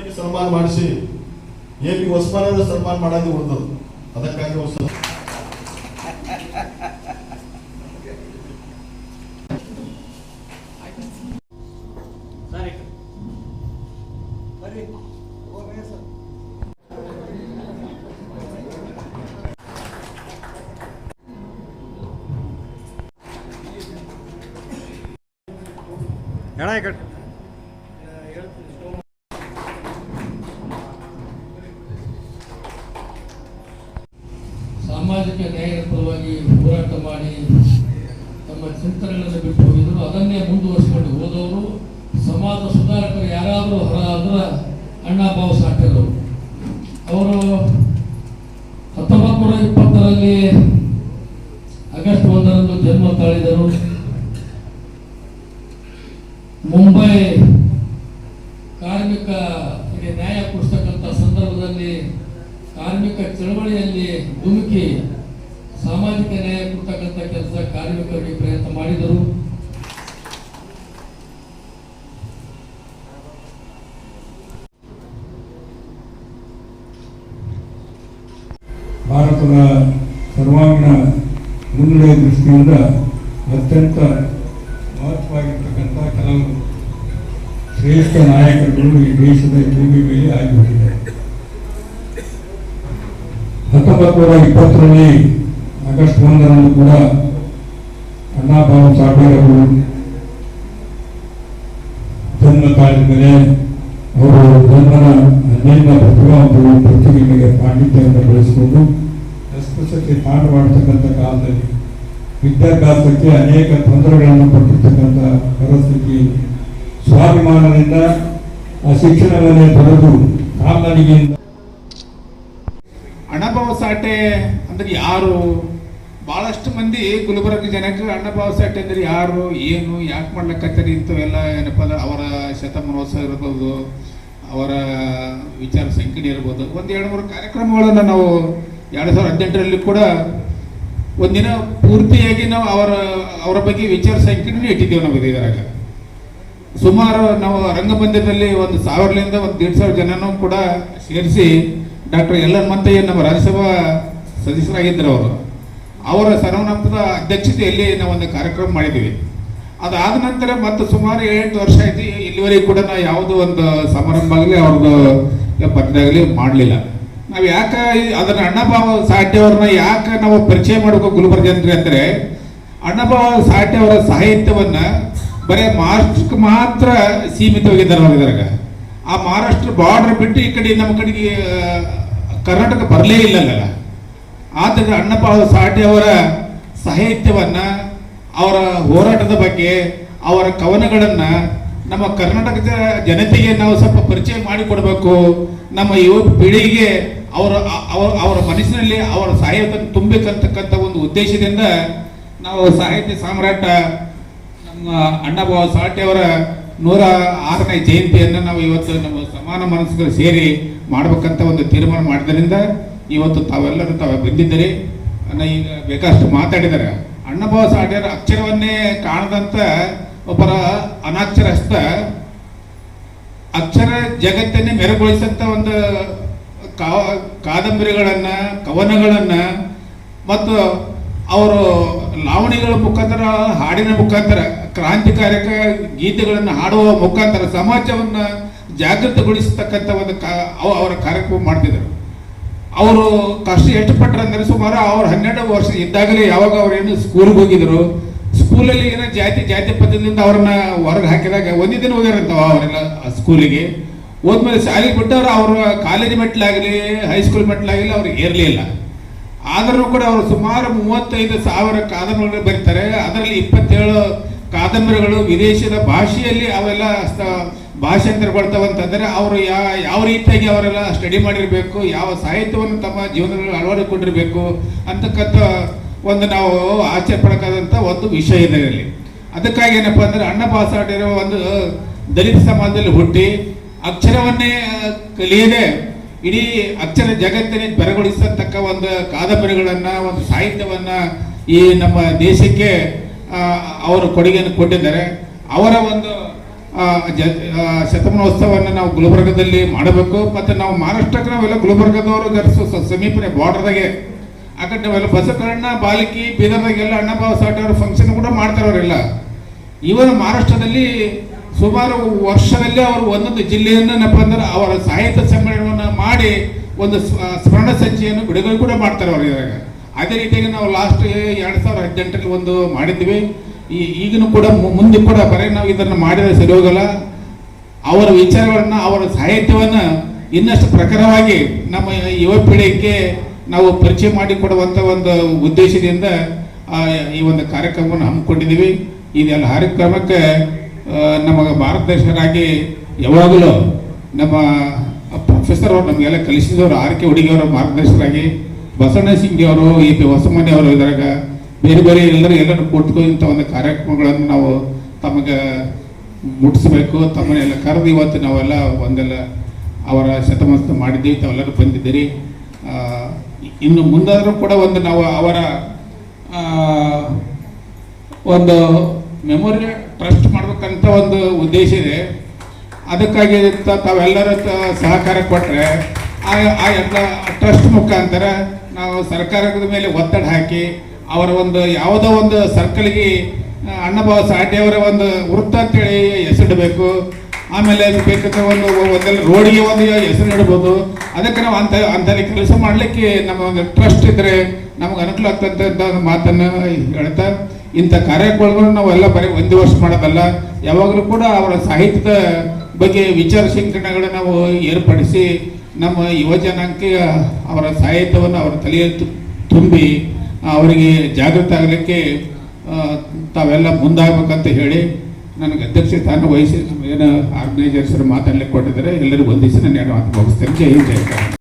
ಎಲ್ಲರಿಗೂ ಸನ್ಮಾನ ಮಾಡಿಸಿ ಎಲ್ಲಿ ಹೊಸಮನೆ ಸನ್ಮಾನ ಮಾಡೋದು ಉಳಿದದು ಅದಕ್ಕಾಗಿ ಹೊಸ ಸಾಮಾಜಿಕ ನ್ಯಾಯದ ಪರವಾಗಿ ಹೋರಾಟ ಮಾಡಿ ತಮ್ಮ ಚಿಂತನೆಗಳನ್ನು ಬಿಟ್ಟು ಹೋಗಿದ್ರು. ಅದನ್ನೇ ಮುಂದುವರಿಸಿಕೊಂಡು ಹೋದವರು ಸಮಾಜ ಸುಧಾರಕರು ಯಾರಾದರೂ ಹೊರ ಅಣ್ಣಾ ಭಾವ ಸಾಠೇರವರು. ಅವರು 1920ರಲ್ಲಿ ಆಗಸ್ಟ್ 1ರಂದು ಜನ್ಮ ತಾಳಿದರು. ಮುಂಬೈ ಕಾರ್ಮಿಕರಿಗೆ ನ್ಯಾಯ ಕೊಡಿಸ್ತಕ್ಕಂಥ ಸಂದರ್ಭದಲ್ಲಿ ಕಾರ್ಮಿಕ ಚಳವಳಿಯಲ್ಲಿ ಧುಮುಕಿ ಸಾಮಾಜಿಕ ನ್ಯಾಯ ಕೊಡ್ತಕ್ಕಂಥ ಕೆಲಸ ಕಾರ್ಮಿಕರಿಗೆ ಪ್ರಯತ್ನ ಮಾಡಿದರು. ಭಾರತದ ಸರ್ವಾಂಗೀಣ ಮುನ್ನಡೆಯ ದೃಷ್ಟಿಯಿಂದ ಅತ್ಯಂತ ಮಹತ್ವವಾಗಿರ್ತಕ್ಕಂಥ ಕೆಲವು ಶ್ರೇಷ್ಠ ನಾಯಕರುಗಳು ಈ ದೇಶದ ಭೂಮಿ ಮೇಲೆ ಆಗಿಬಿಟ್ಟಿದ್ದಾರೆ. 1920ರಲ್ಲಿ ಆಗಸ್ಟ್ 1ರಂದು ಕೂಡ ಅಣ್ಣಾ ಭಾವ ಸಾಠೇರ್ ಅವರು ಜನ್ಮ ತಾಳಿದ ಮೇಲೆ ಅವರು ಜನ್ಮನ ಅನ್ಯನ ಪ್ರತಿಭಾವಂತರು ಪ್ರತಿಭೆಗೆ ಪಾಂಡಿತ್ಯವನ್ನು ಬೆಳೆಸಿಕೊಂಡು ಅಸ್ಪೃಶ್ಯತೆ ತಾಂಡ ಮಾಡತಕ್ಕಂಥ ಕಾಲದಲ್ಲಿ ವಿದ್ಯಾಭ್ಯಾಸಕ್ಕೆ ಅನೇಕ ತೊಂದರೆಗಳನ್ನು ಪಟ್ಟಿರ್ತಕ್ಕಂಥ ಪರಿಸ್ಥಿತಿ ಸ್ವಾಭಿಮಾನದಿಂದ ಆ ಶಿಕ್ಷಣವನ್ನೇ ತೊರೆದು ಕಾಲ್ನಡಿಗೆಯಿಂದ ಅಣ್ಣಾ ಭಾವ ಸಾಠೆ ಅಂದ್ರೆ ಯಾರು? ಬಹಳಷ್ಟು ಮಂದಿ ಗುಲ್ಬರ್ಗ ಜನಕ್ಕೆ ಅಣ್ಣಾ ಭಾವ ಸಾಠೆ ಅಂದ್ರೆ ಯಾರು, ಏನು, ಯಾಕೆ ಮಾಡ್ಲಕ್ಕತ್ತರಿ ಇಂಥವೆಲ್ಲ ಏನಪ್ಪ ಅಂದ್ರೆ ಅವರ ಶತಮಾನೋತ್ಸವ ಇರ್ಬೋದು, ಅವರ ವಿಚಾರ ಸಂಕಿರಣ ಇರ್ಬೋದು. ಒಂದು 2-3 ಕಾರ್ಯಕ್ರಮಗಳನ್ನು ನಾವು 2018ರಲ್ಲಿ ಕೂಡ ಒಂದಿನ ಪೂರ್ತಿಯಾಗಿ ನಾವು ಅವರ ಬಗ್ಗೆ ವಿಚಾರ ಸಂಕಿರಣ ಇಟ್ಟಿದ್ದೇವೆ. ನಾವು ಇದರಾಗ ಸುಮಾರು ನಾವು ರಂಗಮಂದಿರದಲ್ಲಿ 1000ರಿಂದ 1,500 ಜನನೂ ಕೂಡ ಸೇರಿಸಿ ಡಾಕ್ಟರ್ ಎಲ್ ಎನ್ ಮಂತಯ್ಯ ನಮ್ಮ ರಾಜ್ಯಸಭಾ ಸದಸ್ಯರಾಗಿದ್ದರು. ಅವರ ಸರ್ವನಾಮದ ಅಧ್ಯಕ್ಷತೆಯಲ್ಲಿ ನಾವು ಒಂದು ಕಾರ್ಯಕ್ರಮ ಮಾಡಿದ್ದೀವಿ. ಅದಾದ ನಂತರ ಮತ್ತೆ ಸುಮಾರು 7-8 ವರ್ಷ ಆಯ್ತು. ಇಲ್ಲಿವರೆಗೂ ಕೂಡ ನಾವು ಯಾವುದೋ ಒಂದು ಸಮಾರಂಭ ಆಗಲಿ ಅವ್ರದ್ದು ಪತ್ರಿಕಾಗಲಿ ಮಾಡಲಿಲ್ಲ. ನಾವು ಯಾಕೆ ಅದನ್ನು ಅಣ್ಣಾ ಭಾವ ಸಾಠೆ ಅವ್ರನ್ನ ಯಾಕೆ ನಾವು ಪರಿಚಯ ಮಾಡಬೇಕು ಗುಲ್ಬರ್ಗ ಜನರಿಗೆ ಅಂದರೆ, ಅಣ್ಣಾ ಭಾವ ಸಾಠೆ ಅವರ ಸಾಹಿತ್ಯವನ್ನು ಬರೀ ಮಹಾರಾಷ್ಟ್ರಕ್ಕೆ ಮಾತ್ರ ಸೀಮಿತವಾಗಿದ್ದಾರೆ. ಅವರಿದ್ರಾಗ ಆ ಮಹಾರಾಷ್ಟ್ರ ಬಾರ್ಡರ್ ಬಿಟ್ಟು ಈ ಕಡೆ ನಮ್ಮ ಕಡೆಗೆ ಕರ್ನಾಟಕ ಬರಲೇ ಇಲ್ಲಲ್ಲ. ಆದ್ದರಿಂದ ಅಣ್ಣಾ ಭಾವ ಸಾಠೆ ಅವರ ಸಾಹಿತ್ಯವನ್ನು, ಅವರ ಹೋರಾಟದ ಬಗ್ಗೆ, ಅವರ ಕವನಗಳನ್ನು ನಮ್ಮ ಕರ್ನಾಟಕದ ಜನತೆಗೆ ನಾವು ಸ್ವಲ್ಪ ಪರಿಚಯ ಮಾಡಿಕೊಡ್ಬೇಕು. ನಮ್ಮ ಯುವ ಪೀಳಿಗೆಗೆ ಅವರ ಮನಸ್ಸಿನಲ್ಲಿ ಅವರ ಸಾಹಿತ್ಯ ತುಂಬಬೇಕಂತಕ್ಕಂಥ ಒಂದು ಉದ್ದೇಶದಿಂದ ನಾವು ಸಾಹಿತ್ಯ ಸಾಮ್ರಾಟ ನಮ್ಮ ಅಣ್ಣಾ ಭಾವ ಸಾಠೆ ಅವರ 106ನೇ ಜಯಂತಿಯನ್ನು ನಾವು ಇವತ್ತು ನಮ್ಮ ಸಮಾನ ಮನಸ್ಸುಗಳು ಸೇರಿ ಮಾಡ್ಬೇಕಂತ ಒಂದು ತೀರ್ಮಾನ ಮಾಡಿದ್ರಿಂದ ಇವತ್ತು ತಾವೆಲ್ಲರೂ ಬಂದಿದ್ದೀರಿ. ಈಗ ಬೇಕಷ್ಟು ಮಾತಾಡಿದ್ದಾರೆ. ಅಣ್ಣಾ ಭಾವ ಸಾಠೇರ ಅಕ್ಷರವನ್ನೇ ಕಾಣದಂತ ಒಬ್ಬರ ಅನಾಕ್ಷರಸ್ಥ ಅಕ್ಷರ ಜಗತ್ತನ್ನೇ ಮೆರುಗೊಳಿಸಂತ ಒಂದು ಕಾದಂಬರಿಗಳನ್ನ, ಕವನಗಳನ್ನ ಮತ್ತು ಅವರು ಲಾವಣಿಗಳ ಮುಖಾಂತರ, ಹಾಡಿನ ಮುಖಾಂತರ, ಕ್ರಾಂತಿಕಾರಕ ಗೀತೆಗಳನ್ನು ಹಾಡುವ ಮುಖಾಂತರ ಸಮಾಜವನ್ನು ಜಾಗೃತಗೊಳಿಸತಕ್ಕಂಥ ಒಂದು ಅವರ ಕಾರ್ಯಕ್ರಮ ಮಾಡ್ತಿದ್ದರು. ಅವರು ಕಷ್ಟ ಎಷ್ಟು ಪಟ್ಟರು ಅಂದರೆ ಸುಮಾರು ಅವ್ರು 12 ವರ್ಷ ಇದ್ದಾಗಲೇ ಯಾವಾಗ ಅವರೇನು ಸ್ಕೂಲ್ಗೆ ಹೋಗಿದ್ರು, ಸ್ಕೂಲಲ್ಲಿ ಏನೋ ಜಾತಿ ಪದ್ಧತಿಯಿಂದ ಅವ್ರನ್ನ ಹೊರಗೆ ಹಾಕಿದಾಗ ಒಂದೇ ದಿನ ಹೋಗ್ಯಾರಂತ ಅವರೆಲ್ಲ ಸ್ಕೂಲಿಗೆ. ಹೋದ್ಮೇಲೆ ಶಾಲೆಗೆ ಬಿಟ್ಟವ್ರು ಅವ್ರ ಕಾಲೇಜ್ ಮೆಟ್ಲಾಗಲಿ ಹೈಸ್ಕೂಲ್ ಮೆಟ್ಲಾಗಲಿ ಅವ್ರಿಗೆ ಏರಲಿಲ್ಲ. ಆದರೂ ಕೂಡ ಅವರು ಸುಮಾರು 35,000 ಕಾದಂಬರಿಗಳು ಬರೀತಾರೆ. ಅದರಲ್ಲಿ 27 ಕಾದಂಬರಿಗಳು ವಿದೇಶದ ಭಾಷೆಯಲ್ಲಿ ಅವೆಲ್ಲ ಭಾಷಾಂತರಗೊಳ್ತಾವಂತಂದರೆ ಅವರು ಯಾವ ರೀತಿಯಾಗಿ ಅವರೆಲ್ಲ ಸ್ಟಡಿ ಮಾಡಿರಬೇಕು, ಯಾವ ಸಾಹಿತ್ಯವನ್ನು ತಮ್ಮ ಜೀವನದಲ್ಲಿ ಅಳವಡಿಕೊಂಡಿರಬೇಕು ಅಂತಕ್ಕಂಥ ಒಂದು ನಾವು ಆಚೆ ಪಡಕಾದಂಥ ಒಂದು ವಿಷಯ ಇದೆ ಇಲ್ಲಿ. ಅದಕ್ಕಾಗಿ ಏನಪ್ಪ ಅಂದರೆ ಅಣ್ಣಾ ಭಾವ ಸಾಠೇರ ಒಂದು ದಲಿತ ಸಮಾಜದಲ್ಲಿ ಹುಟ್ಟಿ ಅಕ್ಷರವನ್ನೇ ಕಲಿಯದೆ ಇಡೀ ಅಕ್ಷರ ಜಗತ್ತನ್ನೇ ಬೆರಗೊಳಿಸತಕ್ಕ ಒಂದು ಕಾದಂಬರಿಗಳನ್ನು, ಒಂದು ಸಾಹಿತ್ಯವನ್ನು ಈ ನಮ್ಮ ದೇಶಕ್ಕೆ ಅವರು ಕೊಡುಗೆಯನ್ನು ಕೊಟ್ಟಿದ್ದಾರೆ. ಅವರ ಒಂದು ಶತಮಾನೋತ್ಸವವನ್ನು ನಾವು ಗುಲ್ಬರ್ಗದಲ್ಲಿ ಮಾಡಬೇಕು. ಮತ್ತು ನಾವು ಮಹಾರಾಷ್ಟ್ರಕ್ಕೆ ನಾವೆಲ್ಲ ಗುಲ್ಬರ್ಗದವರು ಸಮೀಪನೆ ಬಾರ್ಡರ್ದಾಗೆ ಆ ಕಡೆ ನಾವೆಲ್ಲ ಬಸವಕರಣ್ಣ ಬಾಲಕಿ ಬೀದರ್ದಾಗೆಲ್ಲ ಅಣ್ಣಭಾವ ಸಾಟೆ ಅವ್ರ ಫಂಕ್ಷನ್ ಕೂಡ ಮಾಡ್ತಾರವರೆಲ್ಲ. ಇವನ್ ಮಹಾರಾಷ್ಟ್ರದಲ್ಲಿ ಸುಮಾರು ವರ್ಷದಲ್ಲಿ ಅವರು ಒಂದೊಂದು ಜಿಲ್ಲೆಯನ್ನು ಏನಪ್ಪ ಅಂದ್ರೆ ಅವರ ಸಾಹಿತ್ಯ ಸಮ್ಮೇಳನವನ್ನು ಮಾಡಿ ಒಂದು ಸ್ಮರಣ ಸಂಚಿಯನ್ನು ಬಿಡುಗಡೆ ಕೂಡ ಮಾಡ್ತಾರೆ ಅವರು ಇವಾಗ. ಅದೇ ರೀತಿಯಾಗಿ ನಾವು ಲಾಸ್ಟ್ 2018 ಒಂದು ಮಾಡಿದ್ವಿ. ಈಗಲೂ ಕೂಡ ಮುಂದೆ ಕೂಡ ಬರೀ ನಾವು ಇದನ್ನು ಮಾಡಿದರೆ ಸರಿ ಹೋಗಲ್ಲ. ಅವರ ವಿಚಾರಗಳನ್ನು ಅವರ ಸಾಹಿತ್ಯವನ್ನು ಇನ್ನಷ್ಟು ಪ್ರಖರವಾಗಿ ನಮ್ಮ ಯುವ ಪೀಳಿಗೆಗೆ ನಾವು ಪರಿಚಯ ಮಾಡಿಕೊಡುವಂಥ ಒಂದು ಉದ್ದೇಶದಿಂದ ಈ ಒಂದು ಕಾರ್ಯಕ್ರಮವನ್ನು ಹಮ್ಮಿಕೊಂಡಿದ್ದೀವಿ. ಇದೆಲ್ಲ ಕಾರ್ಯಕ್ರಮಕ್ಕೆ ನಮ್ಮ ಮಾರ್ಗದರ್ಶಕರಾಗಿ ಯಾವಾಗಲೂ ನಮ್ಮ ಪ್ರೊಫೆಸರ್ ಅವರು ನಮಗೆಲ್ಲ ಕಲಿಸಿದವರು ಆರ್ಕೆ ಹುಡುಗಿಯವರ ಮಾರ್ಗದರ್ಶಕರಾಗಿ ಬಸವಣ್ಣ ಸಿಂಗಿ ಅವರು, ಎ ಪಿ ಹೊಸಮನಿ ಅವರು ಇದ್ರಾಗ ಬೇರೆ ಬೇರೆ ಎಲ್ಲರೂ ಕೊಟ್ಕೊಂತ ಒಂದು ಕಾರ್ಯಕ್ರಮಗಳನ್ನು ನಾವು ತಮಗೆ ಮುಟ್ಟಿಸ್ಬೇಕು. ತಮ್ಮನ್ನೆಲ್ಲ ಕರೆದು ಇವತ್ತು ನಾವೆಲ್ಲ ಒಂದೆಲ್ಲ ಅವರ ಶತಮಾನೋತ್ಸವ ಮಾಡಿದ್ದೀವಿ. ತಾವೆಲ್ಲರೂ ಬಂದಿದ್ದೀರಿ. ಇನ್ನು ಮುಂದಾದರೂ ಕೂಡ ಒಂದು ನಾವು ಅವರ ಒಂದು ಮೆಮೋರಿಯಲ್ ಟ್ರಸ್ಟ್ ಮಾಡ್ಬೇಕಂತ ಒಂದು ಉದ್ದೇಶ ಇದೆ. ಅದಕ್ಕಾಗಿ ತಾವೆಲ್ಲರ ಸಹಕಾರ ಕೊಟ್ಟರೆ ಆ ಎಲ್ಲ ಟ್ರಸ್ಟ್ ಮುಖಾಂತರ ನಾವು ಸರ್ಕಾರದ ಮೇಲೆ ಒತ್ತಡ ಹಾಕಿ ಅವರ ಒಂದು ಯಾವುದೋ ಒಂದು ಸರ್ಕಲ್ಗೆ ಅಣ್ಣಭಾವ ಸಾಟೆಯವರ ಒಂದು ವೃತ್ತ ಅಂತೇಳಿ ಹೆಸರಿಡಬೇಕು. ಆಮೇಲೆ ಬೇಕಾದ್ರೆ ಒಂದೆಲ್ಲ ರೋಡಿಗೆ ಒಂದು ಹೆಸರು ಇಡ್ಬೋದು. ಅದಕ್ಕೆ ನಾವು ಅಂಥಲ್ಲಿ ಕೆಲಸ ಮಾಡಲಿಕ್ಕೆ ನಮ್ಮ ಒಂದು ಟ್ರಸ್ಟ್ ಇದ್ದರೆ ನಮಗೆ ಅನುಕೂಲ ಆಗ್ತಂತ ಮಾತನ್ನು ಹೇಳ್ತಾ, ಇಂಥ ಕಾರ್ಯಕ್ರಮಗಳನ್ನು ನಾವೆಲ್ಲ ಬರೀ ಒಂದು ವರ್ಷ ಮಾಡೋದಲ್ಲ, ಯಾವಾಗಲೂ ಕೂಡ ಅವರ ಸಾಹಿತ್ಯದ ಬಗ್ಗೆ ವಿಚಾರ ಸಂಕಿರಣಗಳನ್ನು ನಾವು ಏರ್ಪಡಿಸಿ ನಮ್ಮ ಯುವ ಜನಾಂಗಕ್ಕೆ ಅವರ ಸಾಹಿತ್ಯವನ್ನು ಅವರ ತಲೆಯಲ್ಲಿ ತುಂಬಿ ಅವರಿಗೆ ಜಾಗೃತ ಆಗಲಿಕ್ಕೆ ತಾವೆಲ್ಲ ಮುಂದಾಗಬೇಕಂತ ಹೇಳಿ ನನಗೆ ಅಧ್ಯಕ್ಷ ಸ್ಥಾನ ವಹಿಸಿ ಏನು ಆರ್ಗನೈಸರ್ಸ್ ಮಾತಾಡಲಿಕ್ಕೆ ಕೊಟ್ಟಿದ್ದಾರೆ. ಎಲ್ಲರಿಗೂ ವಂದಿಸಿ ನಾನು ಮಾತು ಮುಗಿಸ್ತೇನೆ. ಜೈ ಹಿಂದ್, ಜೈ ಕರ್ನಾಟಕ.